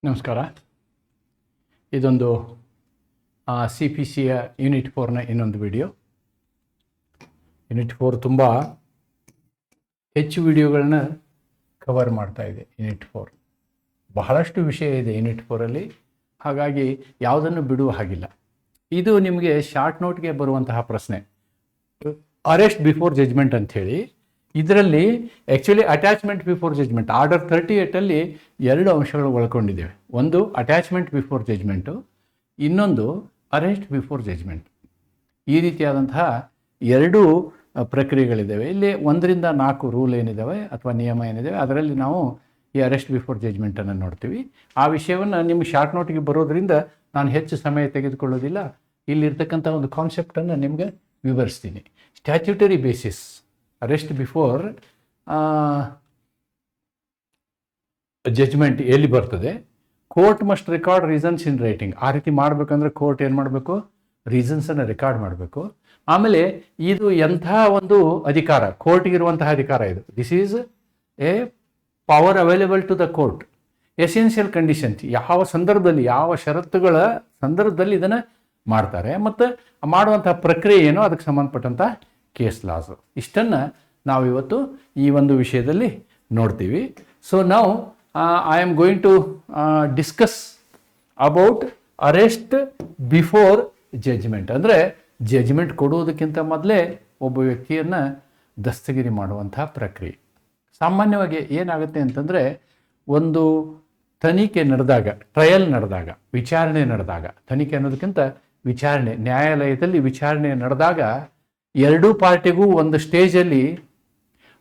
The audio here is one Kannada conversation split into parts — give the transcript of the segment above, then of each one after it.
ನಮಸ್ಕಾರ. ಇದೊಂದು ಸಿ ಪಿ ಸಿಯ ಯೂನಿಟ್ 4ನ ಇನ್ನೊಂದು ವಿಡಿಯೋ. ಯೂನಿಟ್ 4 ತುಂಬ ಹೆಚ್ಚು ವಿಡಿಯೋಗಳನ್ನ ಕವರ್ ಮಾಡ್ತಾ ಇದೆ. ಯೂನಿಟ್ 4 ಬಹಳಷ್ಟು ವಿಷಯ ಇದೆ ಯೂನಿಟ್ 4ಅಲ್ಲಿ, ಹಾಗಾಗಿ ಯಾವುದನ್ನು ಬಿಡುವ ಹಾಗಿಲ್ಲ. ಇದು ನಿಮಗೆ ಶಾರ್ಟ್ ನೋಟ್ಗೆ ಬರುವಂತಹ ಪ್ರಶ್ನೆ, ಅರೆಸ್ಟ್ ಬಿಫೋರ್ ಜಜ್ಮೆಂಟ್ ಅಂಥೇಳಿ. ಇದರಲ್ಲಿ actually attachment before judgement order 38ಅಲ್ಲಿ 2 ಅಂಶಗಳು ಒಳ್ಕೊಂಡಿದ್ದೇವೆ. ಒಂದು ಅಟ್ಯಾಚ್ಮೆಂಟ್ ಬಿಫೋರ್ ಜಜ್ಮೆಂಟು, ಇನ್ನೊಂದು ಅರೆಸ್ಟ್ ಬಿಫೋರ್ ಜಜ್ಮೆಂಟ್. ಈ ರೀತಿಯಾದಂತಹ 2 ಪ್ರಕ್ರಿಯೆಗಳಿದ್ದಾವೆ. ಇಲ್ಲಿ 1ರಿಂದ 4 ರೂಲ್ ಏನಿದ್ದಾವೆ ಅಥವಾ ನಿಯಮ ಏನಿದ್ದಾವೆ, ಅದರಲ್ಲಿ ನಾವು ಈ ಅರೆಸ್ಟ್ ಬಿಫೋರ್ ಜಜ್ಮೆಂಟನ್ನು ನೋಡ್ತೀವಿ. ಆ ವಿಷಯವನ್ನು ನಿಮ್ಮ ಶಾರ್ಟ್ ನೋಟಿಗೆ ಬರೋದ್ರಿಂದ ನಾನು ಹೆಚ್ಚು ಸಮಯ ತೆಗೆದುಕೊಳ್ಳೋದಿಲ್ಲ. ಇಲ್ಲಿರ್ತಕ್ಕಂಥ ಒಂದು ಕಾನ್ಸೆಪ್ಟನ್ನು ನಿಮಗೆ ವಿವರಿಸ್ತೀನಿ. Statutory basis arrest before judgement ಎಲ್ಲಿ ಬರ್ತದೆ? Court must record reasons in writing. ಆ ರೀತಿ ಮಾಡಬೇಕಂದ್ರೆ ಕೋರ್ಟ್ ಏನು ಮಾಡಬೇಕು? ರೀಸನ್ಸನ್ನು ರೆಕಾರ್ಡ್ ಮಾಡಬೇಕು. ಆಮೇಲೆ ಇದು ಎಂಥ ಒಂದು ಅಧಿಕಾರ, ಕೋರ್ಟಿಗಿರುವಂತಹ ಅಧಿಕಾರ ಇದು. This is a power available to the court. Essential conditions, ಯಾವ ಸಂದರ್ಭದಲ್ಲಿ, ಯಾವ ಷರತ್ತುಗಳ ಸಂದರ್ಭದಲ್ಲಿ ಇದನ್ನು ಮಾಡ್ತಾರೆ, ಮತ್ತು ಮಾಡುವಂಥ ಪ್ರಕ್ರಿಯೆ ಏನೋ ಅದಕ್ಕೆ ಸಂಬಂಧಪಟ್ಟಂಥ ಕೇಸ್ ಲಾಸು. ಇಷ್ಟನ್ನು ನಾವು ಇವತ್ತು ಈ ಒಂದು ವಿಷಯದಲ್ಲಿ ನೋಡ್ತೀವಿ. ಸೊ ನಾವು I am going to discuss about arrest before judgement. ಅಂದರೆ ಜಜ್ಮೆಂಟ್ ಕೊಡುವುದಕ್ಕಿಂತ ಮೊದಲೇ ಒಬ್ಬ ವ್ಯಕ್ತಿಯನ್ನು ದಸ್ತಗಿರಿ ಮಾಡುವಂಥ ಪ್ರಕ್ರಿಯೆ. ಸಾಮಾನ್ಯವಾಗಿ ಏನಾಗುತ್ತೆ ಅಂತಂದರೆ, ಒಂದು ತನಿಖೆ ನಡೆದಾಗ, ಟ್ರಯಲ್ ನಡೆದಾಗ, ವಿಚಾರಣೆ ನಡೆದಾಗ, ತನಿಖೆ ಅನ್ನೋದಕ್ಕಿಂತ ವಿಚಾರಣೆ, ನ್ಯಾಯಾಲಯದಲ್ಲಿ ವಿಚಾರಣೆ ನಡೆದಾಗ 2 ಪಾರ್ಟಿಗೂ ಒಂದು ಸ್ಟೇಜಲ್ಲಿ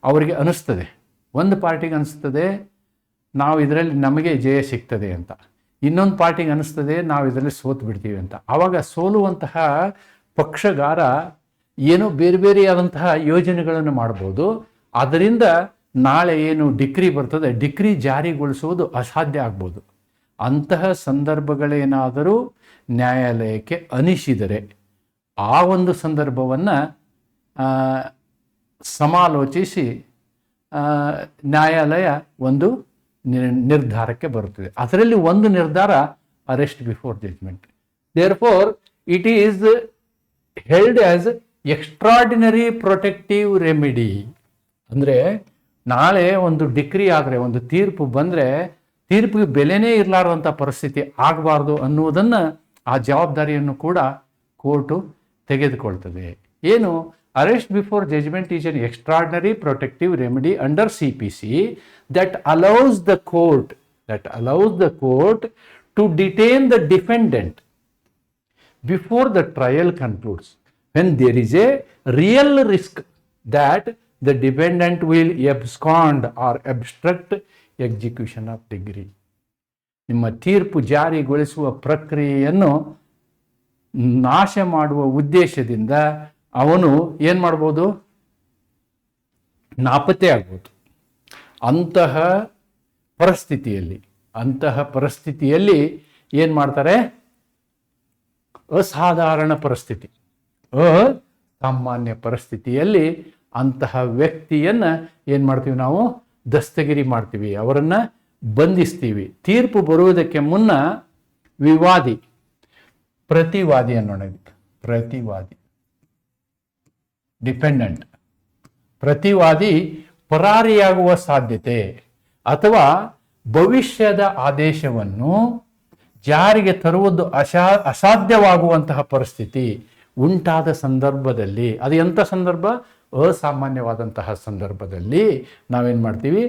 ಅವರಿಗೆ ಅನಿಸ್ತದೆ. ಒಂದು ಪಾರ್ಟಿಗೆ ಅನಿಸ್ತದೆ ನಾವು ಇದರಲ್ಲಿ ನಮಗೆ ಜಯ ಸಿಗ್ತದೆ ಅಂತ, ಇನ್ನೊಂದು ಪಾರ್ಟಿಗೆ ಅನಿಸ್ತದೆ ನಾವು ಇದರಲ್ಲಿ ಸೋತು ಬಿಡ್ತೀವಿ ಅಂತ. ಆವಾಗ ಸೋಲುವಂತಹ ಪಕ್ಷಗಾರ ಏನೋ ಬೇರೆ ಬೇರೆಯಾದಂತಹ ಯೋಜನೆಗಳನ್ನು ಮಾಡ್ಬೋದು. ಅದರಿಂದ ನಾಳೆ ಏನು ಡಿಕ್ರಿ ಬರ್ತದೆ, ಡಿಕ್ರಿ ಜಾರಿಗೊಳಿಸುವುದು ಅಸಾಧ್ಯ ಆಗ್ಬೋದು. ಅಂತಹ ಸಂದರ್ಭಗಳೇನಾದರೂ ನ್ಯಾಯಾಲಯಕ್ಕೆ ಅನಿಸಿದರೆ ಆ ಒಂದು ಸಂದರ್ಭವನ್ನು ಸಮಾಲೋಚಿಸಿ ನ್ಯಾಯಾಲಯ ಒಂದು ನಿರ್ಧಾರಕ್ಕೆ ಬರುತ್ತದೆ. ಅದರಲ್ಲಿ ಒಂದು ನಿರ್ಧಾರ arrest before judgement. Therefore it is held as extraordinary protective remedy. ಅಂದರೆ ನಾಳೆ ಒಂದು ಡಿಕ್ರಿ ಆದರೆ, ಒಂದು ತೀರ್ಪು ಬಂದರೆ, ತೀರ್ಪಿಗೆ ಬೆಲೆನೇ ಇರಲಾರ್ದಂಥ ಪರಿಸ್ಥಿತಿ ಆಗಬಾರ್ದು ಅನ್ನುವುದನ್ನು, ಆ ಜವಾಬ್ದಾರಿಯನ್ನು ಕೂಡ ಕೋರ್ಟು ತೆಗೆದುಕೊಳ್ತದೆ. ಏನು? Arrest before judgement is an extraordinary protective remedy under CPC that allows the court to detain the defendant before the trial concludes when there is a real risk that the defendant will abscond or obstruct execution of decree. ನಿಮ್ಮ ತೀರ್ಪು ಜಾರಿಗೊಳಿಸುವ ಪ್ರಕ್ರಿಯೆಯನ್ನು ನಾಶ ಮಾಡುವ ಉದ್ದೇಶದಿಂದ ಅವನು ಏನು ಮಾಡ್ಬೋದು? ನಾಪತ್ತೆ ಆಗ್ಬೋದು. ಅಂತಹ ಪರಿಸ್ಥಿತಿಯಲ್ಲಿ ಏನು ಮಾಡ್ತಾರೆ? ಅಸಾಧಾರಣ ಪರಿಸ್ಥಿತಿ, ಅಸಾಮಾನ್ಯ ಪರಿಸ್ಥಿತಿಯಲ್ಲಿ ಅಂತಹ ವ್ಯಕ್ತಿಯನ್ನು ಏನು ಮಾಡ್ತೀವಿ? ನಾವು ದಸ್ತಗಿರಿ ಮಾಡ್ತೀವಿ, ಅವರನ್ನು ಬಂಧಿಸ್ತೀವಿ. ತೀರ್ಪು ಬರುವುದಕ್ಕೆ ಮುನ್ನ ವಿವಾದಿ, ಪ್ರತಿವಾದಿ ಅನ್ನೋಣ, ಪ್ರತಿವಾದಿ ಡಿಪೆಂಡೆಂಟ್, ಪ್ರತಿವಾದಿ ಪರಾರಿಯಾಗುವ ಸಾಧ್ಯತೆ ಅಥವಾ ಭವಿಷ್ಯದ ಆದೇಶವನ್ನು ಜಾರಿಗೆ ತರುವುದು ಅಸಾಧ್ಯವಾಗುವಂತಹ ಪರಿಸ್ಥಿತಿ ಉಂಟಾದ ಸಂದರ್ಭದಲ್ಲಿ, ಅದು ಎಂಥ ಸಂದರ್ಭ? ಅಸಾಮಾನ್ಯವಾದಂತಹ ಸಂದರ್ಭದಲ್ಲಿ ನಾವೇನು ಮಾಡ್ತೀವಿ?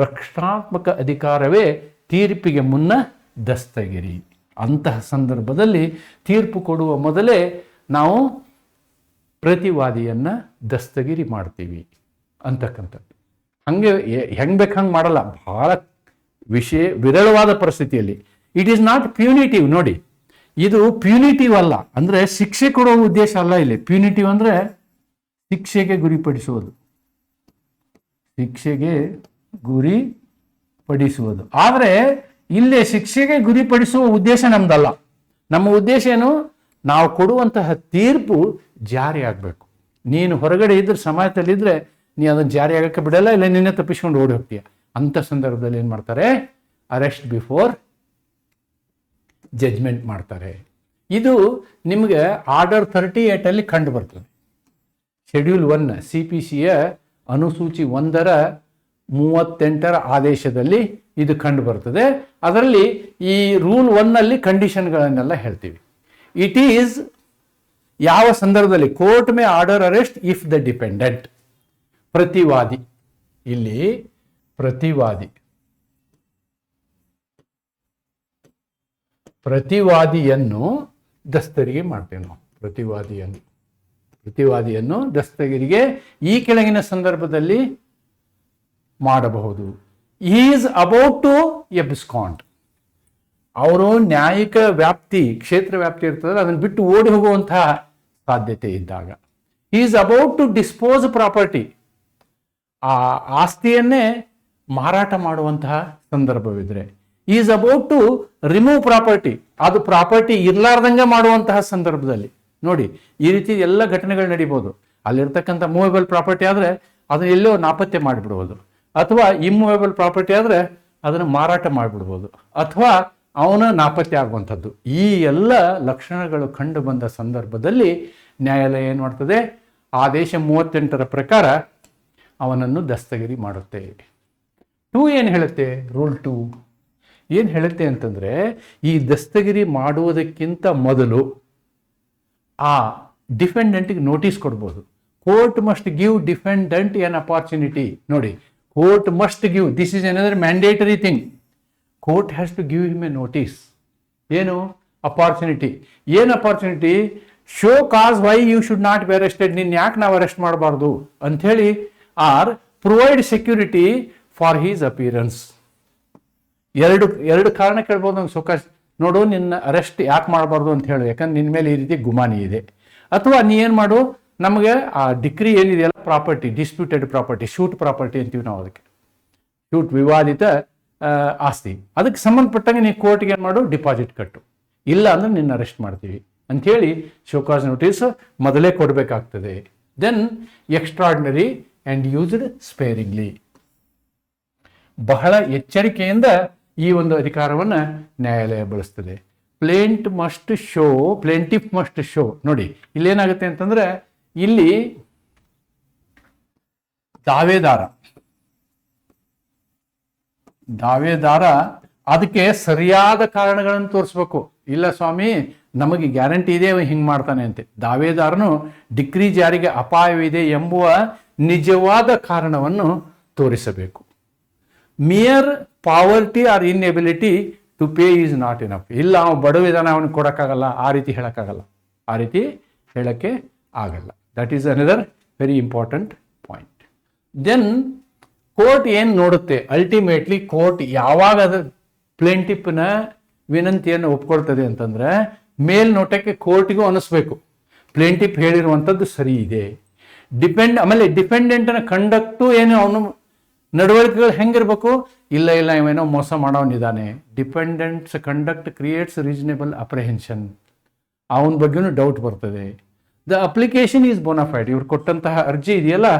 ರಕ್ಷಣಾತ್ಮಕ ಅಧಿಕಾರವೇ ತೀರ್ಪಿಗೆ ಮುನ್ನ ದಸ್ತಗಿರಿ. ಅಂತಹ ಸಂದರ್ಭದಲ್ಲಿ ತೀರ್ಪು ಕೊಡುವ ಮೊದಲೇ ನಾವು ಪ್ರತಿವಾದಿಯನ್ನು ದಸ್ತಗಿರಿ ಮಾಡ್ತೀವಿ ಅಂತಕ್ಕಂಥದ್ದು. ಹೆಂಗೆ ಬೇಕು ಹಂಗೆ ಮಾಡಲ್ಲ, ಬಹಳ ವಿರಳವಾದ ಪರಿಸ್ಥಿತಿಯಲ್ಲಿ. It is not punitive. ನೋಡಿ, ಇದು ಪ್ಯೂನಿಟಿವ್ ಅಲ್ಲ, ಅಂದರೆ ಶಿಕ್ಷೆ ಕೊಡುವ ಉದ್ದೇಶ ಅಲ್ಲ ಇಲ್ಲಿ. ಪ್ಯೂನಿಟಿವ್ ಅಂದರೆ ಶಿಕ್ಷೆಗೆ ಗುರಿಪಡಿಸುವುದು, ಶಿಕ್ಷೆಗೆ ಗುರಿಪಡಿಸುವುದು. ಆದರೆ ಇಲ್ಲೇ ಶಿಕ್ಷೆಗೆ ಗುರಿಪಡಿಸುವ ಉದ್ದೇಶ ನಮ್ದಲ್ಲ. ನಮ್ಮ ಉದ್ದೇಶ ಏನು? ನಾವು ಕೊಡುವಂತಹ ತೀರ್ಪು ಜಾರಿ ಆಗಬೇಕು. ನೀನು ಹೊರಗಡೆ ಇದ್ರೆ, ಸಮಾಜದಲ್ಲಿದ್ದರೆ ನೀ ಅದನ್ನು ಜಾರಿ ಆಗೋಕ್ಕೆ ಬಿಡಲ್ಲ, ಇಲ್ಲ ನಿನ್ನೆ ತಪ್ಪಿಸ್ಕೊಂಡು ಓಡಿ ಹೋಗ್ತೀಯ. ಅಂಥ ಸಂದರ್ಭದಲ್ಲಿ ಏನು ಮಾಡ್ತಾರೆ? ಅರೆಸ್ಟ್ ಬಿಫೋರ್ ಜಡ್ಜ್ಮೆಂಟ್ ಮಾಡ್ತಾರೆ. ಇದು ನಿಮಗೆ ಆರ್ಡರ್ 38 ಕಂಡು ಬರ್ತದೆ. ಶೆಡ್ಯೂಲ್ 1 CPCಯ ಅನುಸೂಚಿ 1ರ 38ರ ಆದೇಶದಲ್ಲಿ ಇದು ಕಂಡು ಬರ್ತದೆ. ಅದರಲ್ಲಿ ಈ ರೂಲ್ 1ನಲ್ಲಿ ಕಂಡೀಷನ್ಗಳನ್ನೆಲ್ಲ ಹೇಳ್ತೀವಿ. ಇಟ್ ಈಸ್ ಯಾವ ಸಂದರ್ಭದಲ್ಲಿ court may order arrest if the dependent, ಪ್ರತಿವಾದಿ, ಇಲ್ಲಿ ಪ್ರತಿವಾದಿಯನ್ನು ದಸ್ತಗಿರಿ ಮಾಡ್ತೇವೆ ನಾವು. ಪ್ರತಿವಾದಿಯನ್ನು ದಸ್ತಗಿರಿಗೆ ಈ ಕೆಳಗಿನ ಸಂದರ್ಭದಲ್ಲಿ ಮಾಡಬಹುದು. ಈಸ್ ಅಬೌಟ್ ಟು ಎಬ್ಸ್ಕಾಂಡ್, ಅವರು ನ್ಯಾಯಿಕ ವ್ಯಾಪ್ತಿ, ಕ್ಷೇತ್ರ ವ್ಯಾಪ್ತಿ ಇರ್ತದೆ, ಅದನ್ನು ಬಿಟ್ಟು ಓಡಿ ಹೋಗುವಂತಹ ಸಾಧ್ಯತೆ ಇದ್ದಾಗ. Is about to dispose property, ಆ ಆಸ್ತಿಯನ್ನೇ ಮಾರಾಟ ಮಾಡುವಂತಹ ಸಂದರ್ಭವಿದ್ರೆ. Is about to remove property, ಅದು ಪ್ರಾಪರ್ಟಿ ಇರ್ಲಾರ್ದಂಗೆ ಮಾಡುವಂತಹ ಸಂದರ್ಭದಲ್ಲಿ. ನೋಡಿ, ಈ ರೀತಿ ಎಲ್ಲ ಘಟನೆಗಳು ನಡೀಬೋದು. ಅಲ್ಲಿರ್ತಕ್ಕಂಥ ಮೂವೇಬಲ್ ಪ್ರಾಪರ್ಟಿ ಆದರೆ ಅದನ್ನ ಎಲ್ಲೋ ನಾಪತ್ತೆ ಮಾಡಿಬಿಡ್ಬೋದು, ಅಥವಾ ಇಮ್ಮೂವೇಬಲ್ ಪ್ರಾಪರ್ಟಿ ಆದರೆ ಅದನ್ನು ಮಾರಾಟ ಮಾಡಿಬಿಡ್ಬೋದು, ಅಥವಾ ಅವನ ನಾಪತ್ತೆ ಆಗುವಂಥದ್ದು. ಈ ಎಲ್ಲ ಲಕ್ಷಣಗಳು ಕಂಡು ಬಂದ ಸಂದರ್ಭದಲ್ಲಿ ನ್ಯಾಯಾಲಯ ಏನು ಮಾಡ್ತದೆ, ಆದೇಶ 38ರ ಪ್ರಕಾರ ಅವನನ್ನು ದಸ್ತಗಿರಿ ಮಾಡುತ್ತೆ. 2 ಏನು ಹೇಳುತ್ತೆ, ರೂಲ್ 2 ಏನು ಹೇಳುತ್ತೆ ಅಂತಂದರೆ, ಈ ದಸ್ತಗಿರಿ ಮಾಡುವುದಕ್ಕಿಂತ ಮೊದಲು ಆ ಡಿಫೆಂಡೆಂಟ್ಗೆ ನೋಟಿಸ್ ಕೊಡ್ಬೋದು. Court must give defendant an opportunity. ನೋಡಿ, court must give, this is another mandatory thing. Court has to give him a notice. ಏನು ಅಪಾರ್ಚುನಿಟಿ? ಏನು opportunity? Show cause why you should not be arrested, ನಿನ್ನ ಯಾಕೆ ನಾವು ಅರೆಸ್ಟ್ ಮಾಡಬಾರ್ದು ಅಂಥೇಳಿ. Or provide security for his appearance. ಎರಡು ಕಾರಣ ಕೇಳ್ಬೋದು ನಂಗೆ. ಸೋಕಾಸ್ ನೋಡು, ನಿನ್ನ ಅರೆಸ್ಟ್ ಯಾಕೆ ಮಾಡಬಾರ್ದು ಅಂತ ಹೇಳು, ಯಾಕಂದ್ರೆ ನಿನ್ನ ಮೇಲೆ ಈ ರೀತಿ ಗುಮಾನಿ ಇದೆ. ಅಥವಾ ನೀ ಏನು ಮಾಡು, ನಮಗೆ ಆ ಡಿಕ್ರಿ ಏನಿದೆಯಲ್ಲ, property, disputed property, shoot property ಅಂತೀವಿ ನಾವು ಅದಕ್ಕೆ, ಶೂಟ್ ವಿವಾದಿತ ಆಸ್ತಿ, ಅದಕ್ಕೆ ಸಂಬಂಧಪಟ್ಟಂಗೆ ನೀ ಕೋರ್ಟ್ಗೆ ಏನು ಮಾಡು, ಡಿಪಾಸಿಟ್ ಕಟ್ಟು, ಇಲ್ಲ ಅಂದ್ರೆ ನಿನ್ನ ಅರೆಸ್ಟ್ ಮಾಡ್ತೀವಿ ಅಂಥೇಳಿ ಶೋಕಾಸ್ ನೋಟಿಸ್ ಮೊದಲೇ ಕೊಡಬೇಕಾಗ್ತದೆ. Then extraordinary and used sparingly, ಬಹಳ ಎಚ್ಚರಿಕೆಯಿಂದ ಈ ಒಂದು ಅಧಿಕಾರವನ್ನು ನ್ಯಾಯಾಲಯ ಬಳಸ್ತದೆ. Plaintiff must show. ನೋಡಿ, ಇಲ್ಲೇನಾಗುತ್ತೆ ಅಂತಂದ್ರೆ, ಇಲ್ಲಿ ದಾವೇದಾರ ಅದಕ್ಕೆ ಸರಿಯಾದ ಕಾರಣಗಳನ್ನು ತೋರಿಸ್ಬೇಕು. ಇಲ್ಲ ಸ್ವಾಮಿ, ನಮಗೆ ಗ್ಯಾರಂಟಿ ಇದೆ ಹಿಂಗೆ ಮಾಡ್ತಾನೆ ಅಂತೆ. ದಾವೇದಾರನು ಡಿಕ್ರಿ ಜಾರಿಗೆ ಅಪಾಯವಿದೆ ಎಂಬುವ ನಿಜವಾದ ಕಾರಣವನ್ನು ತೋರಿಸಬೇಕು. Mere poverty or inability to pay is not enough. ಇಲ್ಲ, ಅವನು ಬಡವಿದಾನ, ಅವನಿಗೆ ಕೊಡೋಕ್ಕಾಗಲ್ಲ, ಆ ರೀತಿ ಹೇಳೋಕ್ಕಾಗಲ್ಲ, ಆ ರೀತಿ ಹೇಳೋಕ್ಕೆ ಆಗಲ್ಲ. That is another very important point. Then court ಏನು ನೋಡುತ್ತೆ, ಅಲ್ಟಿಮೇಟ್ಲಿ ಕೋರ್ಟ್ ಯಾವಾಗ ಅದು ಪ್ಲೇಂಟಿಫ್ನ ವಿನಂತಿಯನ್ನು ಒಪ್ಕೊಳ್ತದೆ ಅಂತಂದ್ರೆ, ಮೇಲ್ನೋಟಕ್ಕೆ ಕೋರ್ಟಿಗೂ ಅನಿಸ್ಬೇಕು ಪ್ಲೇಂಟಿಫ್ ಹೇಳಿರುವಂಥದ್ದು ಸರಿ ಇದೆ. ಆಮೇಲೆ ಡಿಪೆಂಡೆಂಟ್ನ ಕಂಡಕ್ಟು ಏನು, ಅವನು ನಡವಳಿಕೆಗಳು ಹೆಂಗಿರ್ಬೇಕು, ಇಲ್ಲ ಇವೇನೋ ಮೋಸ ಮಾಡೋನಿದ್ದಾನೆ. ಡಿಪೆಂಡೆಂಟ್ಸ್ ಕಂಡಕ್ಟ್ ಕ್ರಿಯೇಟ್ಸ್ ರೀಸನೇಬಲ್ ಅಪ್ರಿಹೆನ್ಷನ್, ಅವನ ಬಗ್ಗೆನೂ ಡೌಟ್ ಬರ್ತದೆ. ದ ಅಪ್ಲಿಕೇಶನ್ ಈಸ್ ಬೋನಾಫೈಡ್, ಇವ್ರು ಕೊಟ್ಟಂತಹ ಅರ್ಜಿ ಇದೆಯಲ್ಲ,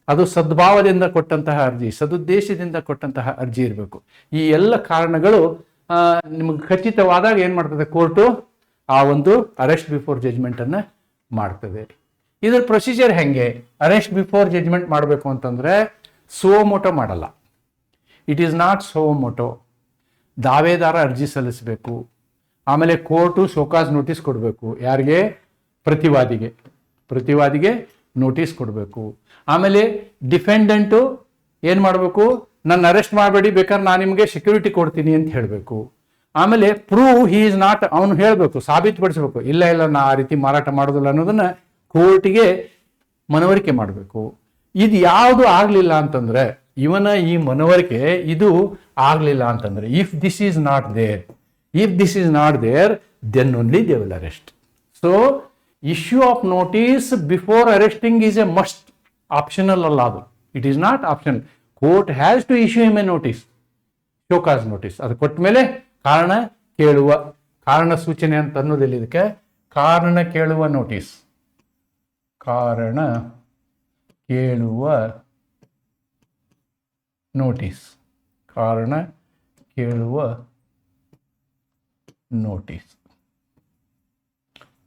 ಅದು ಸದ್ಭಾವದಿಂದ ಕೊಟ್ಟಂತಹ ಅರ್ಜಿ, ಸದುದ್ದೇಶದಿಂದ ಕೊಟ್ಟಂತಹ ಅರ್ಜಿ ಇರಬೇಕು. ಈ ಎಲ್ಲ ಕಾರಣಗಳು ನಿಮಗೆ ಖಚಿತವಾದಾಗ ಏನು ಮಾಡ್ತದೆ, ಕೋರ್ಟು ಆ ಒಂದು ಅರೆಸ್ಟ್ ಬಿಫೋರ್ ಜಡ್ಜ್ಮೆಂಟನ್ನು ಮಾಡ್ತದೆ. ಇದರ ಪ್ರೊಸೀಜರ್ ಹೆಂಗೆ, ಅರೆಸ್ಟ್ ಬಿಫೋರ್ ಜಡ್ಜ್ಮೆಂಟ್ ಮಾಡಬೇಕು ಅಂತಂದರೆ ಸೋಮೋಟೋ ಮಾಡಲ್ಲ. It is not suo motu. ದಾವೇದಾರ ಅರ್ಜಿ ಸಲ್ಲಿಸಬೇಕು, ಆಮೇಲೆ ಕೋರ್ಟು ಶೋಕಾಸ್ ನೋಟಿಸ್ ಕೊಡಬೇಕು. ಯಾರಿಗೆ? ಪ್ರತಿವಾದಿಗೆ ನೋಟಿಸ್ ಕೊಡಬೇಕು. ಆಮೇಲೆ ಡಿಫೆಂಡೆಂಟು ಏನು ಮಾಡಬೇಕು, ನನ್ನ ಅರೆಸ್ಟ್ ಮಾಡಬೇಡಿ, ಬೇಕಾದ್ರೆ ನಾನು ನಿಮಗೆ ಸೆಕ್ಯೂರಿಟಿ ಕೊಡ್ತೀನಿ ಅಂತ ಹೇಳಬೇಕು. ಆಮೇಲೆ ಪ್ರೂವ್ ಹಿ ಈಸ್ ನಾಟ್, ಅವನು ಹೇಳಬೇಕು, ಸಾಬೀತುಪಡಿಸಬೇಕು, ಇಲ್ಲ ನಾ ಆ ರೀತಿ ಮಾರಾಟ ಮಾಡೋದಿಲ್ಲ ಅನ್ನೋದನ್ನು ಕೋರ್ಟಿಗೆ ಮನವರಿಕೆ ಮಾಡಬೇಕು. ಇದು ಯಾವುದು ಆಗಲಿಲ್ಲ ಅಂತಂದರೆ, ಇವನ ಈ ಮನವರಿಕೆ ಇದು ಆಗಲಿಲ್ಲ ಅಂತಂದರೆ, if this is not there then only they will arrest. So issue of notice before arresting is a must, optional ಅಲ್ಲ ಅದು, it is not optional. Court has to issue him a notice, show cause notice. ಅದು ಕೊಟ್ಟ ಮೇಲೆ ಕಾರಣ ಸೂಚನೆ ಅಂತ ಅನ್ನೋದಿಲ್ಲ ಇದಕ್ಕೆ, ಕಾರಣ ಕೇಳುವ ನೋಟಿಸ್, ಕಾರಣ ಕೇಳುವ ನೋಟಿಸ್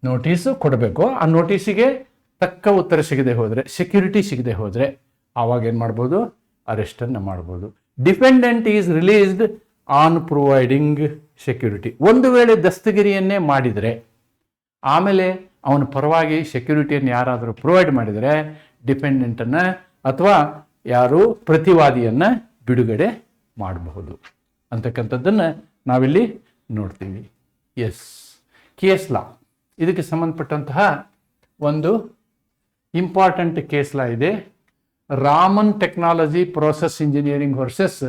ನೋಟಿಸು ಕೊಡಬೇಕು. ಆ ನೋಟಿಸಿಗೆ ತಕ್ಕ ಉತ್ತರ ಸಿಗದೆ ಹೋದರೆ, ಸೆಕ್ಯೂರಿಟಿ ಸಿಗದೆ ಹೋದರೆ ಆವಾಗ ಏನು ಮಾಡ್ಬೋದು, ಅರೆಸ್ಟನ್ನು ಮಾಡ್ಬೋದು. Dependent is released on providing security. ಒಂದು ವೇಳೆ ದಸ್ತಗಿರಿಯನ್ನೇ ಮಾಡಿದರೆ ಆಮೇಲೆ ಅವನ ಪರವಾಗಿ ಸೆಕ್ಯೂರಿಟಿಯನ್ನು ಯಾರಾದರೂ ಪ್ರೊವೈಡ್ ಮಾಡಿದರೆ ಡಿಪೆಂಡೆಂಟನ್ನು ಅಥವಾ ಯಾರು ಪ್ರತಿವಾದಿಯನ್ನು ಬಿಡುಗಡೆ ಮಾಡಬಹುದು ಅಂತಕ್ಕಂಥದ್ದನ್ನು ನಾವಿಲ್ಲಿ ನೋಡ್ತೀವಿ. ಎಸ್, ಕೇಸ್ ಲಾ, ಇದಕ್ಕೆ ಸಂಬಂಧಪಟ್ಟಂತಹ ಒಂದು ಇಂಪಾರ್ಟೆಂಟ್ ಕೇಸ್ ಲಾ ಇದೆ. Raman technology process engineering versus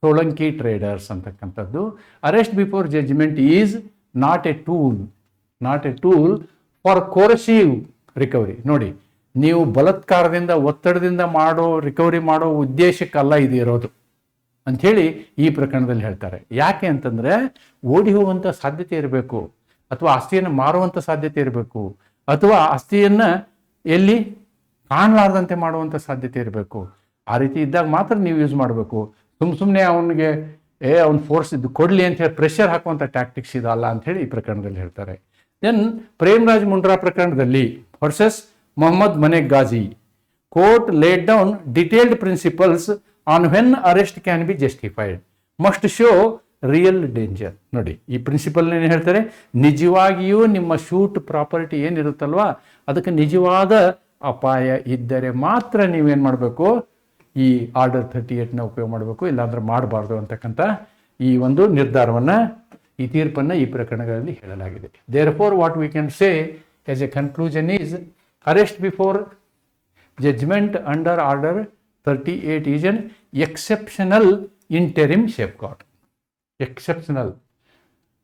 Solanki traders ಅಂತಕ್ಕಂಥದ್ದು. Arrest before judgement is not a tool for coercive recovery. ನೋಡಿ, ನೀವು ಬಲಾತ್ಕಾರದಿಂದ ಒತ್ತಡದಿಂದ ರಿಕವರಿ ಮಾಡೋ ಉದ್ದೇಶಕ್ಕಲ್ಲ ಇದು ಇರೋದು ಅಂಥೇಳಿ ಈ ಪ್ರಕರಣದಲ್ಲಿ ಹೇಳ್ತಾರೆ. ಯಾಕೆ ಅಂತಂದರೆ ಓಡಿ ಹೋಗುವಂಥ ಸಾಧ್ಯತೆ ಇರಬೇಕು, ಅಥವಾ ಆಸ್ತಿಯನ್ನು ಮಾರುವಂಥ ಸಾಧ್ಯತೆ ಇರಬೇಕು, ಅಥವಾ ಆಸ್ತಿಯನ್ನು ಎಲ್ಲಿ ಕಾಣಲಾರ್ದಂತೆ ಮಾಡುವಂಥ ಸಾಧ್ಯತೆ ಇರಬೇಕು. ಆ ರೀತಿ ಇದ್ದಾಗ ಮಾತ್ರ ನೀವು ಯೂಸ್ ಮಾಡಬೇಕು. ಸುಮ್ಮನೆ ಅವನಿಗೆ ಅವ್ನು ಫೋರ್ಸ್ ಇದು ಕೊಡಲಿ ಅಂತ ಹೇಳಿ ಪ್ರೆಷರ್ ಹಾಕುವಂಥ ಟ್ಯಾಕ್ಟಿಕ್ಸ್ ಇದಲ್ಲ ಅಂಥೇಳಿ ಈ ಪ್ರಕರಣದಲ್ಲಿ ಹೇಳ್ತಾರೆ. ದೆನ್ ಪ್ರೇಮ್ರಾಜ್ ಮುಂಡ್ರಾ ಪ್ರಕರಣದಲ್ಲಿ versus Mohammed Manek Gazi, court laid down detailed principles on when arrest can be justified, must show real danger. ನೋಡಿ, ಈ ಪ್ರಿನ್ಸಿಪಲ್ ಏನು ಹೇಳ್ತಾರೆ, ನಿಜವಾಗಿಯೂ ನಿಮ್ಮ ಶೂಟ್ ಪ್ರಾಪರ್ಟಿ ಏನಿರುತ್ತಲ್ವ ಅದಕ್ಕೆ ನಿಜವಾದ ಅಪಾಯ ಇದ್ದರೆ ಮಾತ್ರ ನೀವೇನು ಮಾಡಬೇಕು, ಈ ಆರ್ಡರ್ 38ನ ಉಪಯೋಗ ಮಾಡಬೇಕು, ಇಲ್ಲಾಂದ್ರೆ ಮಾಡಬಾರ್ದು ಅಂತಕ್ಕಂಥ ಈ ಒಂದು ನಿರ್ಧಾರವನ್ನು, ಈ ತೀರ್ಪನ್ನು ಈ ಪ್ರಕರಣಗಳಲ್ಲಿ ಹೇಳಲಾಗಿದೆ. Therefore what we can say as a conclusion is arrest before judgement under order 38 is an exceptional interim safeguard. Exceptional,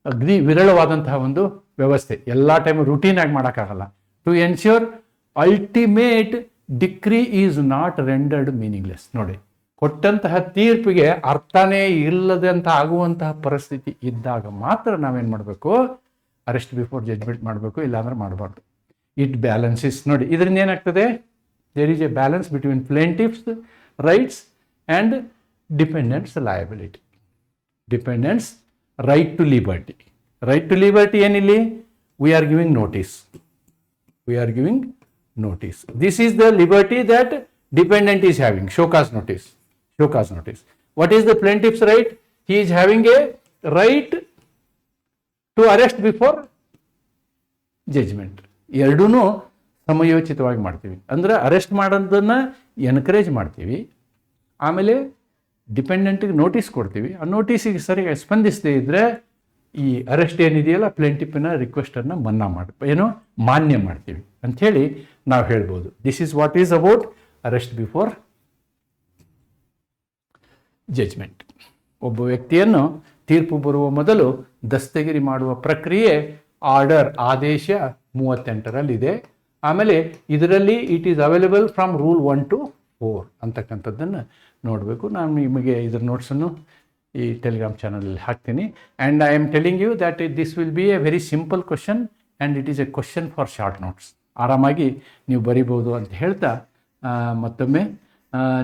ಅಗ್ದಿ ವಿರಳವಾದಂತಹ ಒಂದು ವ್ಯವಸ್ಥೆ, ಎಲ್ಲ ಟೈಮ್ ರೂಟೀನ್ ಆಗಿ ಮಾಡೋಕ್ಕಾಗಲ್ಲ. To ensure ultimate decree is not rendered meaningless. ನೋಡಿ, ಕೊಟ್ಟಂತಹ ತೀರ್ಪಿಗೆ ಅರ್ಥನೇ ಇಲ್ಲದಂತ ಆಗುವಂತಹ ಪರಿಸ್ಥಿತಿ ಇದ್ದಾಗ ಮಾತ್ರ ನಾವೇನು ಮಾಡಬೇಕು, ಅರೆಸ್ಟ್ ಬಿಫೋರ್ ಜಡ್ಜ್ಮೆಂಟ್ ಮಾಡಬೇಕು, ಇಲ್ಲಾಂದ್ರೆ ಮಾಡಬಾರ್ದು. It balances. ನೋಡಿ, ಇದರಿಂದ ಏನಾಗ್ತದೆ, there is a balance between plaintiff's rights and dependent's liability. Dependent's right to liberty. Right to liberty ಏನಿಲ್ಲಿ, we are giving notice. This is the liberty that dependent is having. Show cause notice. What is the plaintiff's right? He is having a right to arrest before judgment. ಎರಡೂ ಸಮಯೋಚಿತವಾಗಿ ಮಾಡ್ತೀವಿ. ಅಂದರೆ ಅರೆಸ್ಟ್ ಮಾಡೋದನ್ನು ಎನ್ಕರೇಜ್ ಮಾಡ್ತೀವಿ, ಆಮೇಲೆ ಡಿಪೆಂಡೆಂಟಿಗೆ ನೋಟಿಸ್ ಕೊಡ್ತೀವಿ. ಆ ನೋಟಿಸಿಗೆ ಸರಿಯಾಗಿ ಸ್ಪಂದಿಸದೇ ಇದ್ದರೆ ಈ ಅರೆಸ್ಟ್ ಏನಿದೆಯಲ್ಲ ಪ್ಲೇಂಟಿಫಿನ ರಿಕ್ವೆಸ್ಟನ್ನು ಮಾನ್ಯ ಮಾಡ್ತೀವಿ ಅಂಥೇಳಿ ನಾವು ಹೇಳ್ಬೋದು. This is what is about arrest before judgement. ಒಬ್ಬ ವ್ಯಕ್ತಿಯನ್ನು ತೀರ್ಪು ಬರುವ ಮೊದಲು ದಸ್ತಗಿರಿ ಮಾಡುವ ಪ್ರಕ್ರಿಯೆ ಆದೇಶ 38ರಲ್ಲಿದೆ. ಆಮೇಲೆ ಇದರಲ್ಲಿ it is available from rule 1 to 4 ಅಂತಕ್ಕಂಥದ್ದನ್ನು ನೋಡಬೇಕು. ನಾನು ನಿಮಗೆ ಇದರ ನೋಟ್ಸನ್ನು ಈ ಟೆಲಿಗ್ರಾಮ್ ಚಾನಲಲ್ಲಿ ಹಾಕ್ತೀನಿ. And I am telling you that this will be a very simple question and it is a question for short notes. ಆರಾಮಾಗಿ ನೀವು ಬರಿಬೋದು ಅಂತ ಹೇಳ್ತಾ ಮತ್ತೊಮ್ಮೆ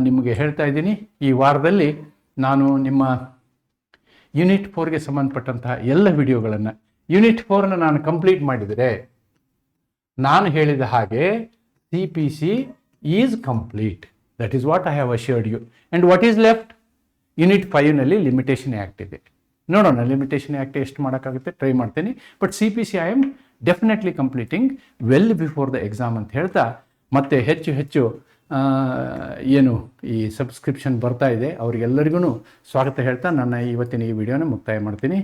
ನಿಮಗೆ ಹೇಳ್ತಾ ಇದ್ದೀನಿ, ಈ ವಾರದಲ್ಲಿ ನಾನು ನಿಮ್ಮ ಯೂನಿಟ್ 4ಗೆ ಸಂಬಂಧಪಟ್ಟಂತಹ ಎಲ್ಲ ವಿಡಿಯೋಗಳನ್ನು, ಯೂನಿಟ್ 4ನ ನಾನು ಕಂಪ್ಲೀಟ್ ಮಾಡಿದರೆ ನಾನು ಹೇಳಿದ ಹಾಗೆ CPC is complete. That is what I have assured you. And what is left, unit 5ನಲ್ಲಿ ಲಿಮಿಟೇಷನ್ ಆ್ಯಕ್ಟ್ ಇದೆ. ನೋಡೋಣ ಲಿಮಿಟೇಷನ್ ಆ್ಯಕ್ಟ್ ಎಷ್ಟು ಮಾಡೋಕ್ಕಾಗುತ್ತೆ, ಟ್ರೈ ಮಾಡ್ತೀನಿ. But CPC I am definitely completing well before the exam ಅಂತ ಹೇಳ್ತಾ, ಮತ್ತೆ ಹೆಚ್ಚು ಏನು ಈ ಸಬ್ಸ್ಕ್ರಿಪ್ಷನ್ ಬರ್ತಾ ಇದೆ ಅವರಿಗೆಲ್ಲರಿಗೂ ಸ್ವಾಗತ ಹೇಳ್ತಾ ನನ್ನ ಇವತ್ತಿನ ಈ ವಿಡಿಯೋನ ಮುಕ್ತಾಯ ಮಾಡ್ತೀನಿ.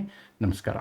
ನಮಸ್ಕಾರ.